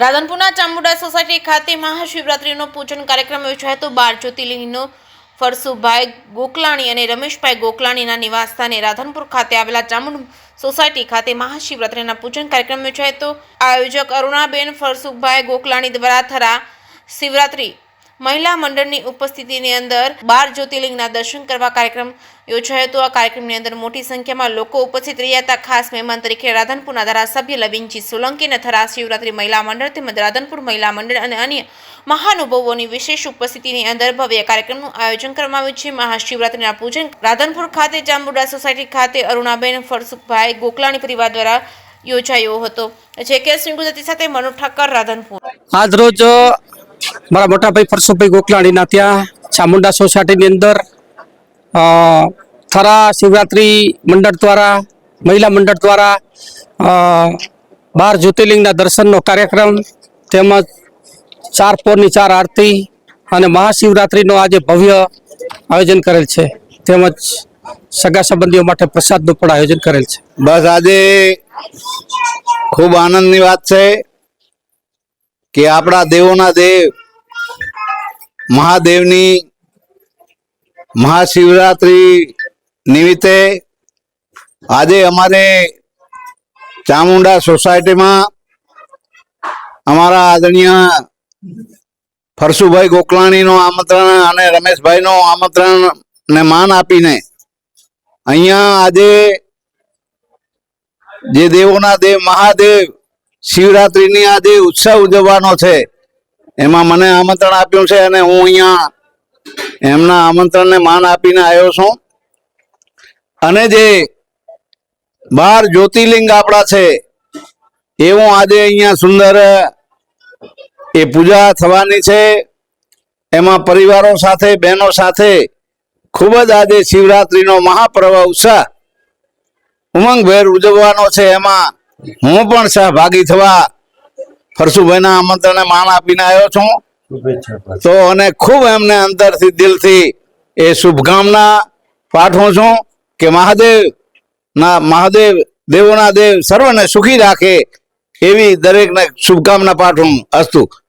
રાધનપુરના Chamunda society ખાતે મહાશિવરાત્રીનો પૂજન કાર્યક્રમ યોજાયો હતો। 12 જ્યોતિર્લિંગનો ફરસુભાઈ ગોકલાણી અને રમેશભાઈ ગોકલાણીના નિવાસસ્થાને રાધનપુર ખાતે આવેલા ચામુંડા સોસાયટી ખાતે મહાશિવરાત્રીના પૂજન કાર્યક્રમ યોજાયો હતો। આયોજક અરુણાબેન ફરસુભાઈ ગોકલાણી દ્વારા થરા શિવરાત્રી મહિલા મંડળની ઉપસ્થિતિની અંદર 12 જ્યોતિર્લિંગના દર્શન કરવા કાર્યક્રમ યોજાયો હતો। આ કાર્યક્રમની અંદર મોટી સંખ્યામાં લોકો ઉપસ્થિત રહ્યા હતા। ખાસ મહેમાન તરીકે રાધનપુરના ધારાસભ્ય લવિંગજી સોલંકી અને થરા શિવરાત્રી મહિલા મંડળ તેમજ રાધનપુર મહિલા મંડળ અને અન્ય મહાનુભાવોની વિશેષ ઉપસ્થિતિની અંદર ભવ્ય કાર્યક્રમનું આયોજન કરવામાં આવ્યું છે। મહાશિવરાત્રીના પૂજન રાધનપુર ખાતે ચામુંડા સોસાયટી ખાતે અરુણાબેન ફરસુભાઈ ગોકલાણી પરિવાર દ્વારા યોજાયો હતો। જેકે સિંહ ગુજરાતી સાથે મનોજ ઠાકર, રાધનપુર। આજ રોજ મારા મોટા ભાઈ ફરસુભાઈ ગોકલાણીના ત્યાં ચામુંડા સોસાયટીની અંદર થરા શિવરાત્રી મંડળ દ્વારા મહિલા મંડળ દ્વારા 12 જ્યોતિર્લિંગના દર્શનનો કાર્યક્રમ તેમજ 4 પોરની 4 આરતી અને મહાશિવરાત્રીનો આજે ભવ્ય આયોજન કરેલ છે। તેમજ સગા સંબંધીઓ માટે પ્રસાદનું પણ આયોજન કરેલ છે। બસ આજે ખૂબ આનંદની વાત છે કે આપણા દેવોના દેવ મહાદેવની મહાશિવરાત્રી નિમિત્તે આજે અમારે ચામુંડા સોસાયટીમાં અમારા આદરણીય ફરસુભાઈ ગોકલાણીનો આમંત્રણ અને રમેશભાઈનો આમંત્રણ ને માન આપીને અહીંયા આજે જે દેવોના દેવ મહાદેવ શિવરાત્રીની આજે ઉત્સવ ઉજવવાનો છે એમાં મને આમંત્રણ આપ્યું છે અને હું અહીંયા એમના આમંત્રણને માન આપીને આવ્યો છું। અને જે 12 જ્યોતિર્લિંગ આપણા છે એવું આજે અહીંયા સુંદર એ પૂજા થવાની છે। એમાં પરિવારો સાથે બહેનો સાથે ખૂબ જ આજે શિવરાત્રીનો મહાપર્વ ઉત્સાહ ઉમંગભેર ઉજવવાનો છે। એમાં હું પણ સહભાગી થવા ફરસુભાઈના આમંત્રણને માન આપીને આવ્યો છું। તો અને ખૂબ એમને અંતરથી દિલથી એ શુભકામના પાઠવું છું કે મહાદેવ દેવોના દેવ સર્વને સુખી રાખે એવી દરેકને શુભકામના પાઠવું। અસ્તુ।